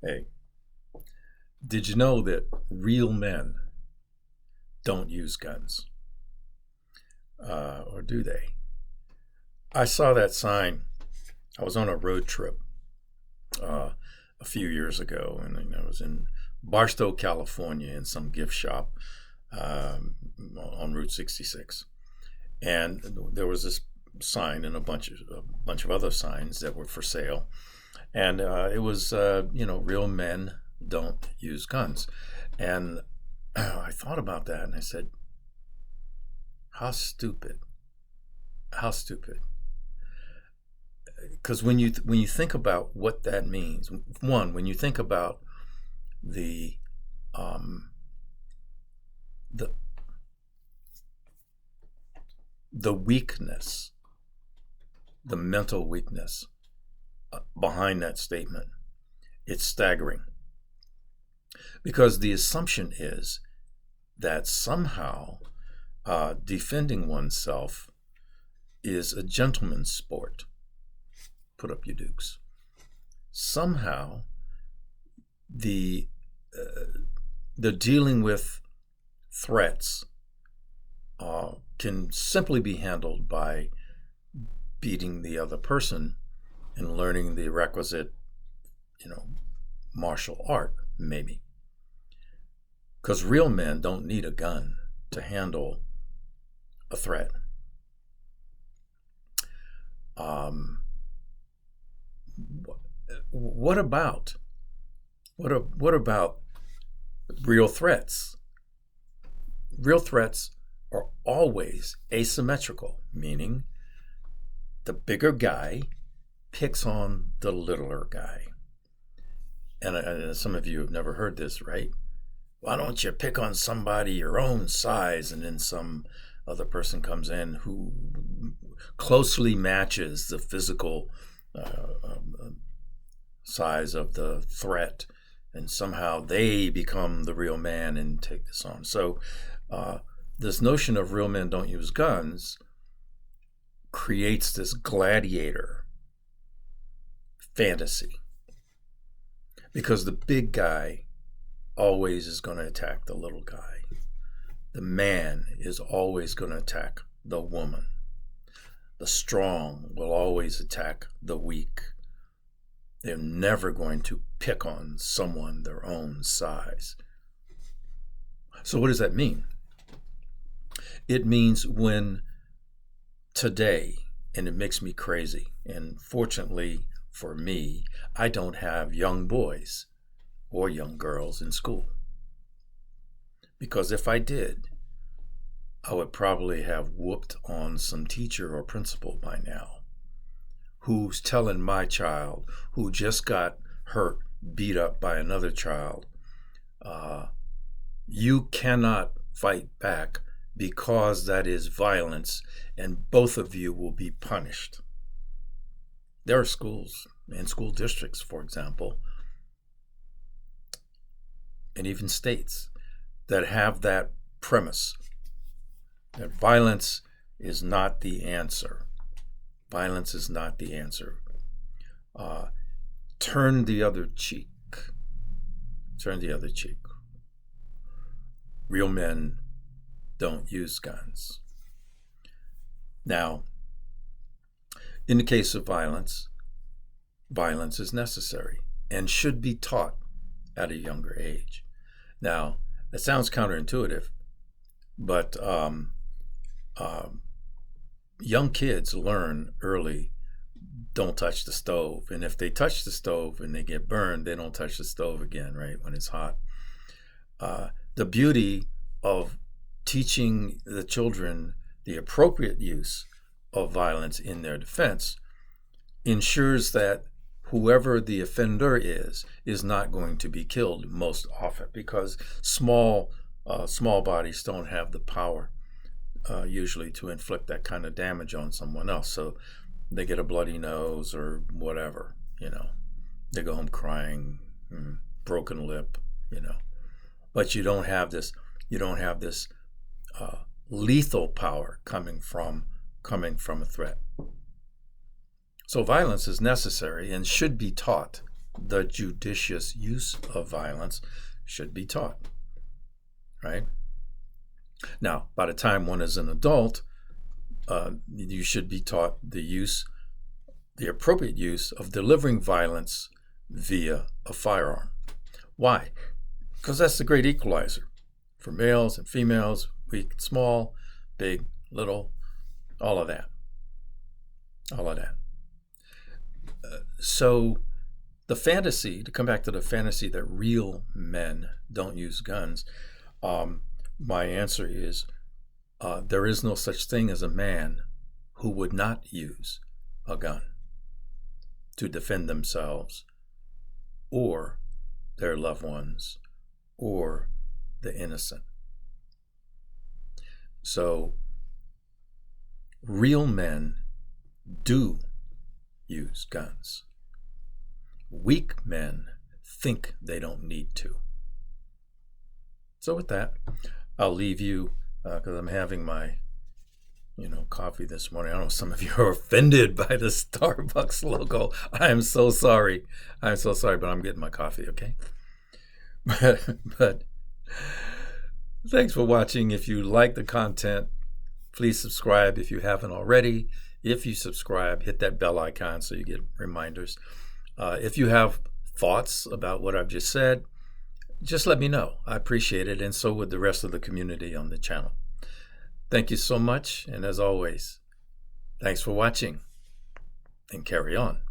Hey, did you know that real men don't use guns? Or do they? I saw that sign. I was on a road trip uh, a few years ago, and I was in Barstow, California, in some gift shop on Route 66. And there was this sign and a bunch of other signs that were for sale. And it was, real men don't use guns. And I thought about that and I said, how stupid, how stupid. Because when you think about what that means, one, when you think about the um, the the weakness, the mental weakness behind that statement, it's staggering. Because the assumption is that somehow defending oneself is a gentleman's sport. Put up your dukes. Somehow the the dealing with threats can simply be handled by beating the other person and learning the requisite, martial art, maybe. Because real men don't need a gun to handle a threat. Um, what about what about real threats? Real threats are always asymmetrical, meaning the bigger guy picks on the littler guy. And some of you have never heard this, right? Why don't you pick on somebody your own size? And then some other person comes in who closely matches the physical size of the threat, and somehow they become the real man and take this on. So this notion of real men don't use guns creates this gladiator fantasy, because the big guy always is going to attack the little guy. The man is always going to attack the woman. The strong will always attack the weak. They're never going to pick on someone their own size. So what does that mean? It means when today, and it makes me crazy, and fortunately for me, I don't have young boys or young girls in school. Because if I did, I would probably have whooped on some teacher or principal by now, who's telling my child, who just got hurt, beat up by another child, you cannot fight back because that is violence, and both of you will be punished. There are schools and school districts, for example, and even states that have that premise, that violence is not the answer. Violence is not the answer. Turn the other cheek. Turn the other cheek. Real men don't use guns. Now, in the case of violence, violence is necessary and should be taught at a younger age. Now, that sounds counterintuitive, but young kids learn early, don't touch the stove. And if they touch the stove and they get burned, they don't touch the stove again, right, when it's hot. The beauty of teaching the children the appropriate use of violence in their defense ensures that whoever the offender is not going to be killed most often, because small bodies don't have the power usually to inflict that kind of damage on someone else. So they get a bloody nose or whatever, they go home crying, broken lip, but you don't have this lethal power coming from a threat. So violence is necessary and should be taught the judicious use of violence should be taught, right? Now, by the time one is an adult, you should be taught the appropriate use of delivering violence via a firearm. Why? Because that's the great equalizer for males and females, weak and small, big, little, all of that. All of that. So the fantasy, to come back to the fantasy that real men don't use guns, my answer is there is no such thing as a man who would not use a gun to defend themselves or their loved ones or the innocent. So real men do use guns. Weak men think they don't need to. So with that, I'll leave you because I'm having my coffee this morning. I don't know if some of you are offended by the Starbucks logo. I am so sorry. I'm so sorry, but I'm getting my coffee, okay? But thanks for watching. If you like the content, please subscribe if you haven't already. If you subscribe, hit that bell icon so you get reminders. If you have thoughts about what I've just said, just let me know. I appreciate it, and so would the rest of the community on the channel. Thank you so much, and as always, thanks for watching, and carry on.